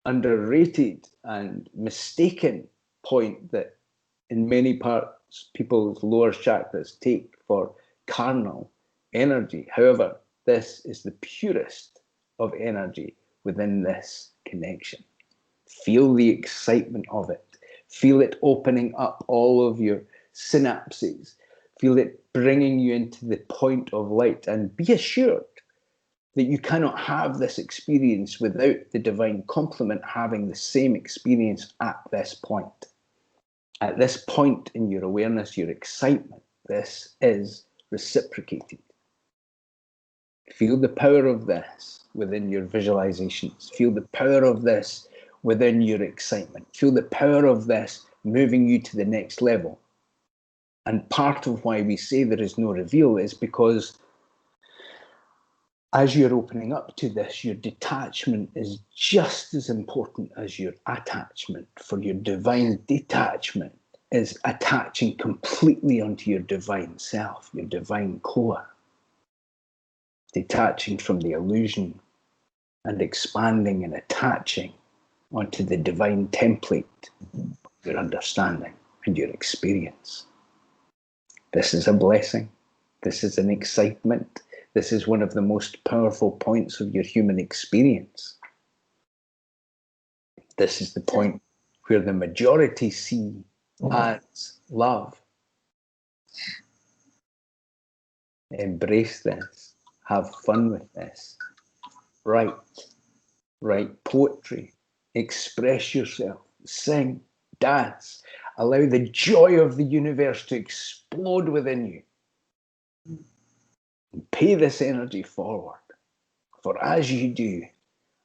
underrated and mistaken point that in many parts people's lower chakras take for carnal energy. However, this is the purest of energy within this connection. Feel the excitement of it. Feel it opening up all of your synapses. Feel it bringing you into the point of light, and be assured that you cannot have this experience without the divine complement having the same experience at this point. At this point in your awareness, your excitement, this is reciprocated. Feel the power of this within your visualizations. Feel the power of this within your excitement. Feel the power of this moving you to the next level. And part of why we say there is no reveal is because as you're opening up to this, your detachment is just as important as your attachment. For your divine detachment is attaching completely onto your divine self, your divine core. Detaching from the illusion and expanding and attaching onto the divine template, your understanding and your experience. This is a blessing. This is an excitement. This is one of the most powerful points of your human experience. This is the point where the majority see as love. Embrace this. Have fun with this. Write poetry. Express yourself. Sing. Dance. Allow the joy of the universe to explode within you. Pay this energy forward. For as you do,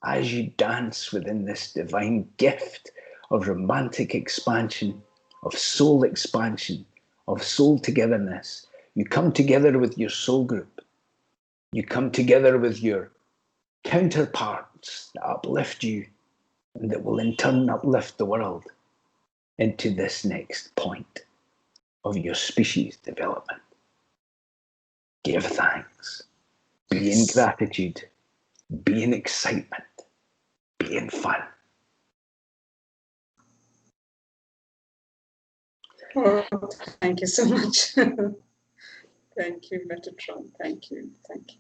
as you dance within this divine gift of romantic expansion, of soul expansion, of soul togetherness, you come together with your soul group. You come together with your counterparts that uplift you and that will in turn uplift the world into this next point of your species development. Give thanks. Be in gratitude. Be in excitement. Be in fun. Oh, thank you so much. Thank you, Metatron. Thank you. Thank you.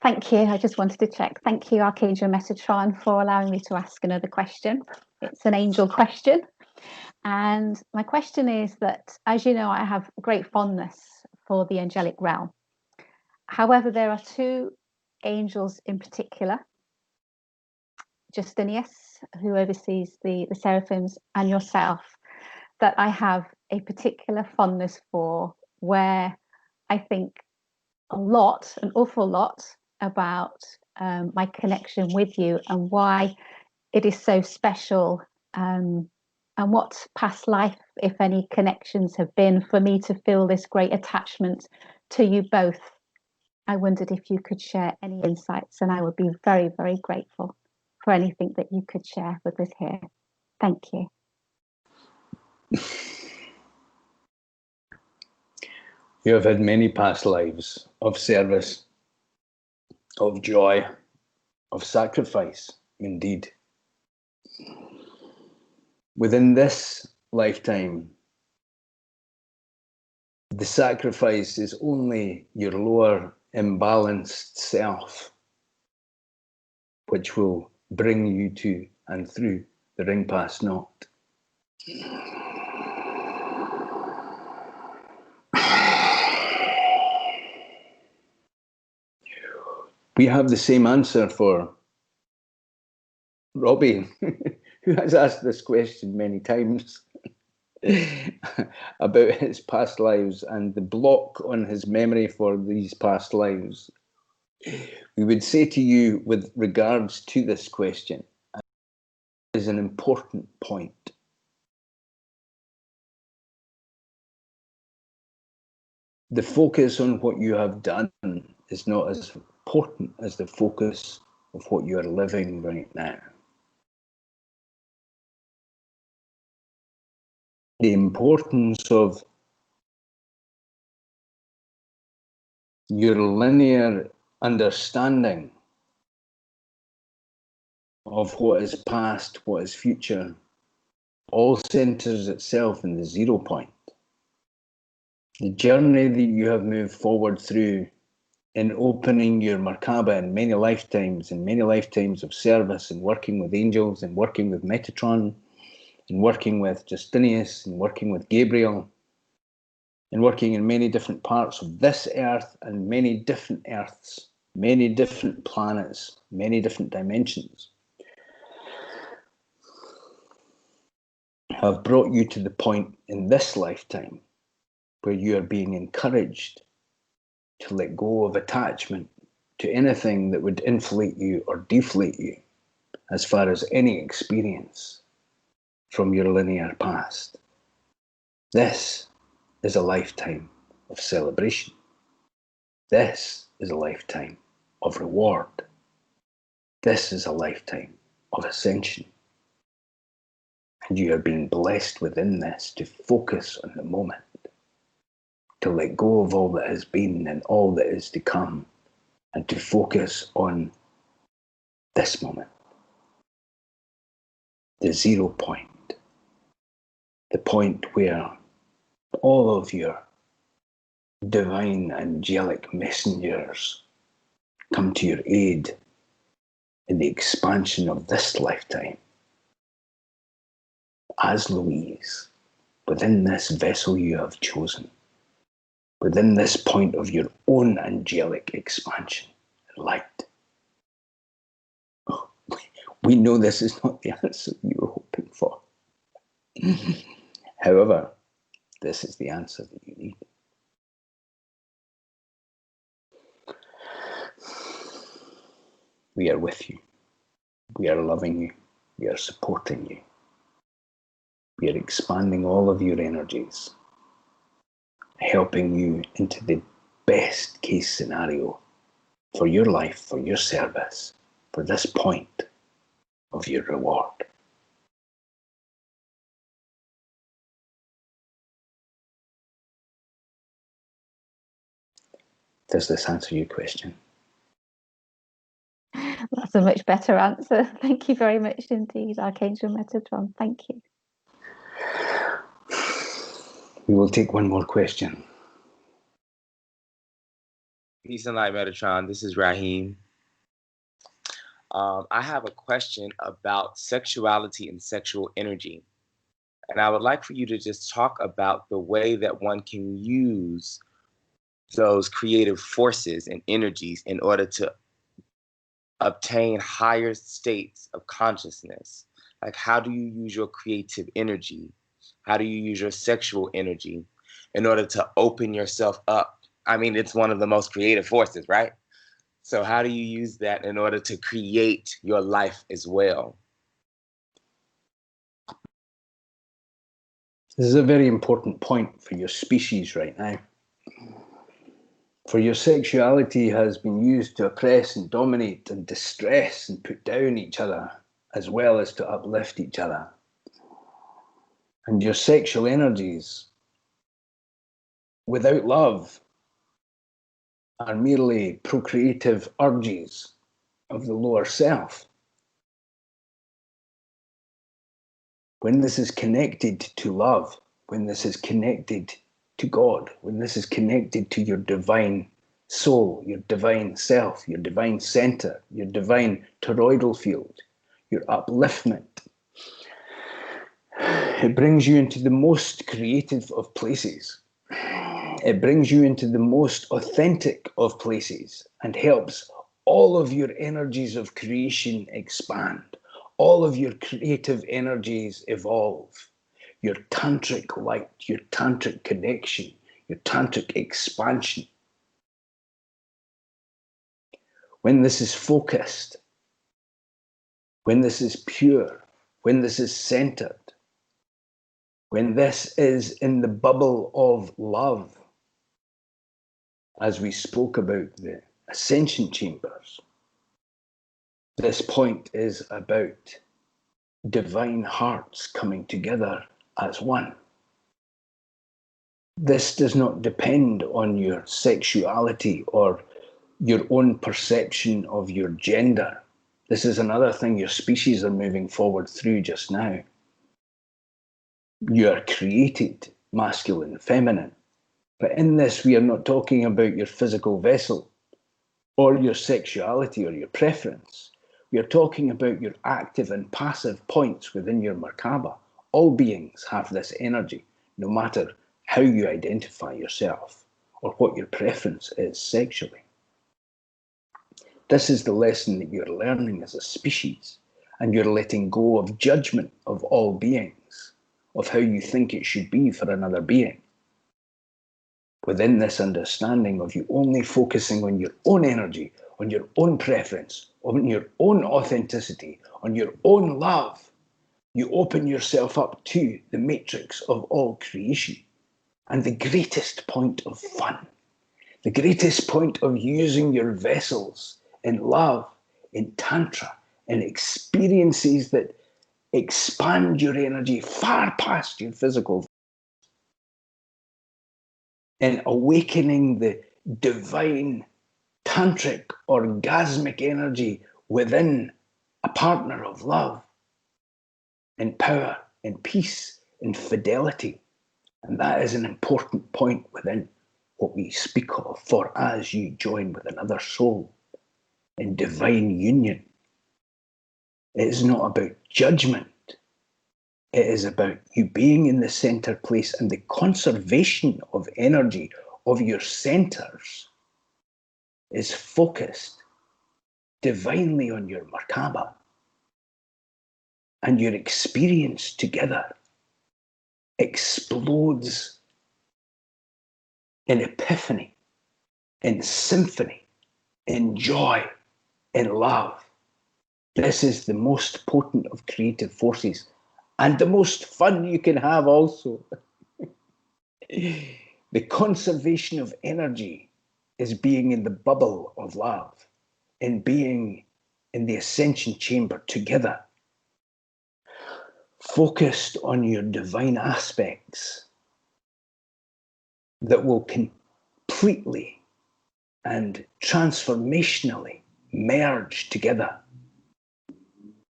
Thank you. I just wanted to check. Thank you, Archangel Metatron, for allowing me to ask another question. It's an angel question. And my question is that, as you know, I have great fondness for the angelic realm. However, there are two angels in particular, Justinius, who oversees the seraphims, and yourself, that I have a particular fondness for, where I think an awful lot about my connection with you and why it is so special, and what past life, if any, connections have been for me to feel this great attachment to you both. I wondered if you could share any insights, and I would be very, very grateful for anything that you could share with us here. Thank you. You have had many past lives of service, of joy, of sacrifice, indeed. Within this lifetime, The sacrifice is only your lower imbalanced self, which will bring you to and through the ring past naught. We have the same answer for Robbie, who has asked this question many times about his past lives and the block on his memory for these past lives. We would say to you with regards to this question, is an important point. The focus on what you have done is not as important as the focus of what you are living right now. The importance of your linear understanding of what is past, what is future, all centers itself in the 0 point. The journey that you have moved forward through in opening your Merkaba in many lifetimes of service and working with angels and working with Metatron and working with Justinius and working with Gabriel and working in many different parts of this earth and many different earths, many different planets, many different dimensions, have brought you to the point in this lifetime where you are being encouraged to let go of attachment to anything that would inflate you or deflate you as far as any experience from your linear past. This is a lifetime of celebration. This is a lifetime of reward. This is a lifetime of ascension. And you are being blessed within this to focus on the moment, to let go of all that has been and all that is to come, and to focus on this moment. The 0 point. The point where all of your divine angelic messengers come to your aid in the expansion of this lifetime. As Louise, within this vessel you have chosen, within this point of your own angelic expansion and light. Oh, we know this is not the answer you were hoping for. However, this is the answer that you need. We are with you. We are loving you. We are supporting you. We are expanding all of your energies, helping you into the best case scenario for your life, for your service, for this point of your reward. Does this answer your question? That's a much better answer. Thank you very much indeed, Archangel Metatron. Thank you. We will take one more question. Peace and light, Metatron. This is Raheem. I have a question about sexuality and sexual energy. And I would like for you to just talk about the way that one can use those creative forces and energies in order to obtain higher states of consciousness. Like, how do you use your creative energy? How do you use your sexual energy in order to open yourself up? I mean, it's one of the most creative forces, right? So how do you use that in order to create your life as well? This is a very important point for your species right now. For your sexuality has been used to oppress and dominate and distress and put down each other, as well as to uplift each other. And your sexual energies, without love, are merely procreative urges of the lower self. When this is connected to love, when this is connected to God, when this is connected to your divine soul, your divine self, your divine center, your divine toroidal field, your upliftment, it brings you into the most creative of places. It brings you into the most authentic of places and helps all of your energies of creation expand. All of your creative energies evolve. Your tantric light, your tantric connection, your tantric expansion. When this is focused, when this is pure, when this is centered, when this is in the bubble of love, as we spoke about the ascension chambers, this point is about divine hearts coming together as one. This does not depend on your sexuality or your own perception of your gender. This is another thing your species are moving forward through just now. You are created masculine, feminine. But in this, we are not talking about your physical vessel or your sexuality or your preference. We are talking about your active and passive points within your Merkaba. All beings have this energy, no matter how you identify yourself or what your preference is sexually. This is the lesson that you're learning as a species, and you're letting go of judgment of all beings, of how you think it should be for another being. Within this understanding of you only focusing on your own energy, on your own preference, on your own authenticity, on your own love, you open yourself up to the matrix of all creation. And the greatest point of fun, the greatest point of using your vessels in love, in tantra, in experiences that expand your energy far past your physical, in awakening the divine tantric orgasmic energy within a partner of love, in power, in peace, in fidelity. And that is an important point within what we speak of, for as you join with another soul in divine union. It is not about judgment. It is about you being in the center place, and the conservation of energy of your centers is focused divinely on your Merkaba. And your experience together explodes in epiphany, in symphony, in joy, in love. This is the most potent of creative forces, and the most fun you can have also. The conservation of energy is being in the bubble of love, in being in the ascension chamber together, focused on your divine aspects that will completely and transformationally merge together.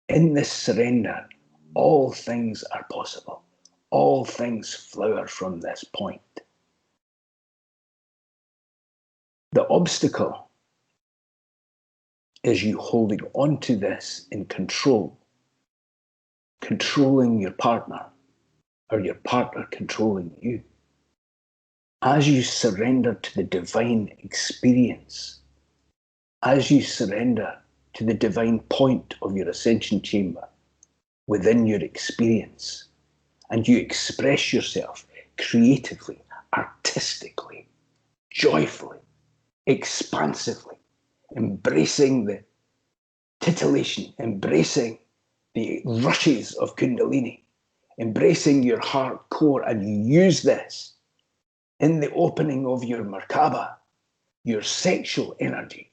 In this surrender, all things are possible. All things flower from this point. The obstacle is you holding on to this in control, controlling your partner, or your partner controlling you. As you surrender to the divine experience, as you surrender to the divine point of your ascension chamber within your experience, and you express yourself creatively, artistically, joyfully, expansively, embracing the titillation, embracing the rushes of Kundalini, embracing your heart core, and you use this in the opening of your Merkaba, your sexual energy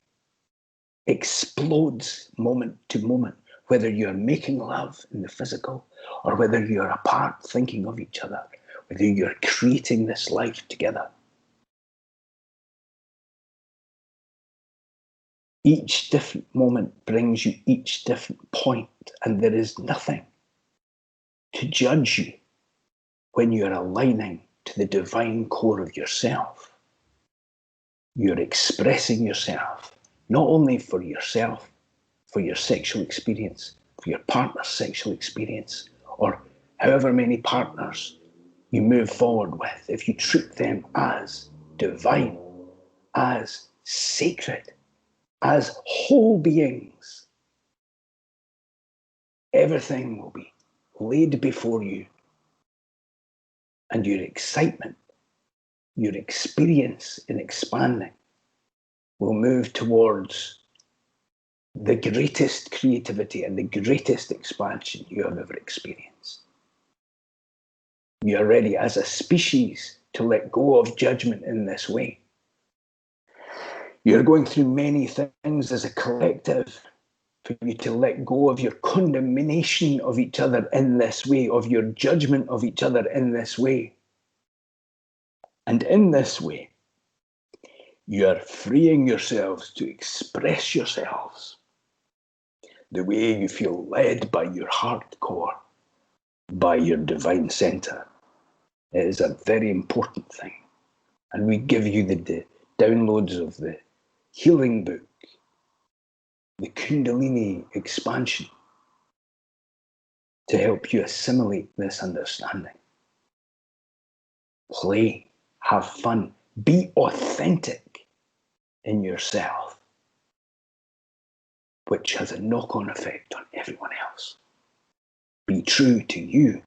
explodes moment to moment, whether you're making love in the physical or whether you're apart thinking of each other, whether you're creating this life together. Each different moment brings you each different point, and there is nothing to judge you when you're aligning to the divine core of yourself. You're expressing yourself, not only for yourself, for your sexual experience, for your partner's sexual experience, or however many partners you move forward with. If you treat them as divine, as sacred, as whole beings, everything will be laid before you, and your excitement, your experience in expanding will move towards the greatest creativity and the greatest expansion you have ever experienced. You are ready as a species to let go of judgment in this way. You're going through many things as a collective for you to let go of your condemnation of each other in this way, of your judgment of each other in this way. And in this way, you are freeing yourselves to express yourselves the way you feel led by your heart core, by your divine center. It is a very important thing. And we give you the downloads of the healing book, the Kundalini expansion, to help you assimilate this understanding. Play, have fun, be authentic in yourself, which has a knock-on effect on everyone else. Be true to you.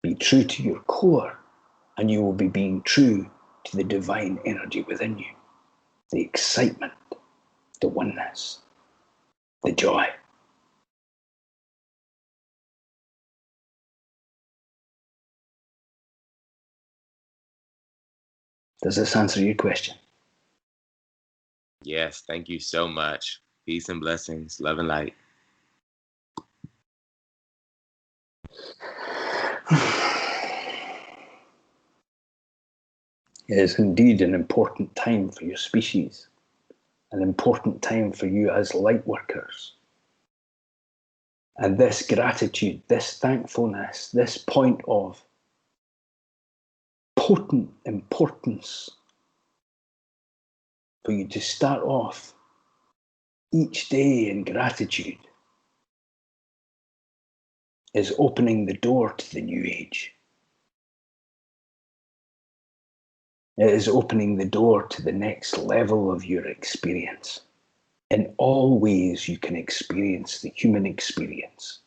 Be true to your core, and you will be being true to the divine energy within you, the excitement, the oneness, the joy. Does this answer your question? Yes, thank you so much. Peace and blessings, love and light. It is indeed an important time for your species, an important time for you as light workers. And this gratitude, this thankfulness, this point of potent importance for you to start off each day in gratitude is opening the door to the new age. It is opening the door to the next level of your experience. In all ways you can experience the human experience.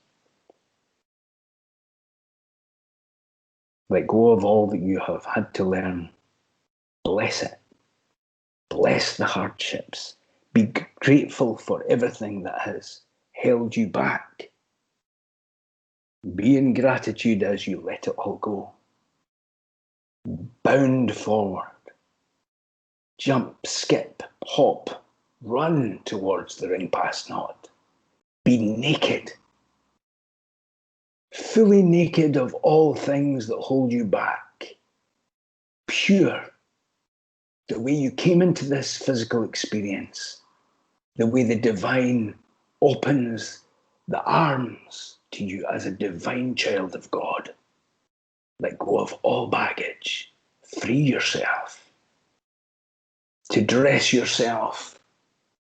Let go of all that you have had to learn. Bless it. Bless the hardships. Be grateful for everything that has held you back. Be in gratitude as you let it all go. Bound forward. Jump, skip, hop, run towards the ring past knot. Be naked. Fully naked of all things that hold you back. Pure. The way you came into this physical experience. The way the divine opens the arms to you as a divine child of God. Let go of all baggage. Free yourself to dress yourself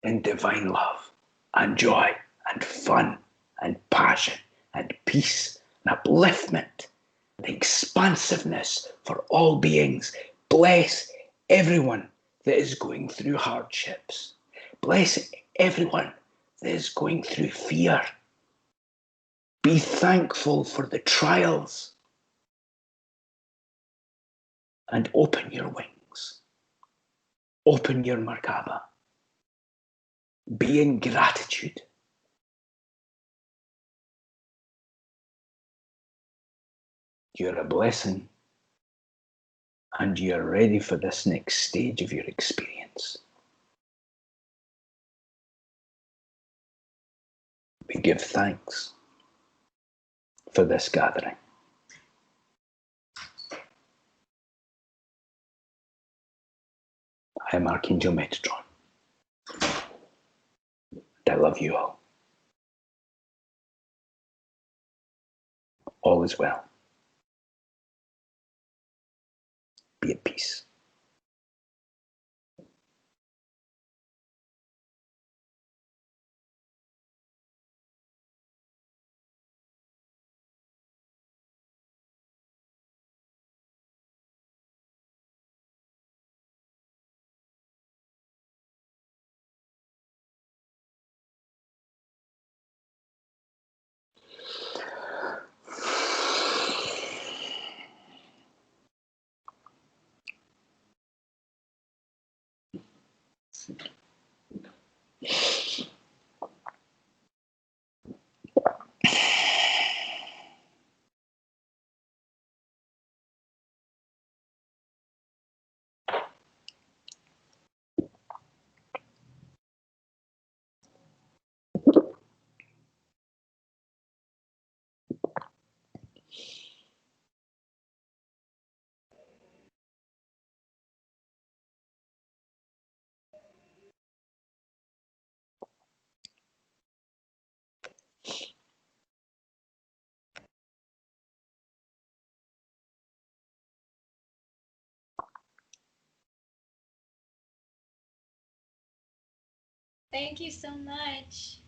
in divine love and joy and fun and passion and peace and upliftment and expansiveness for all beings. Bless everyone that is going through hardships. Bless everyone that is going through fear. Be thankful for the trials and open your wings. Open your Merkaba. Be in gratitude. You're a blessing and you're ready for this next stage of your experience. We give thanks for this gathering. I am Archangel Metatron. And I love you all. All is well. Thank you so much.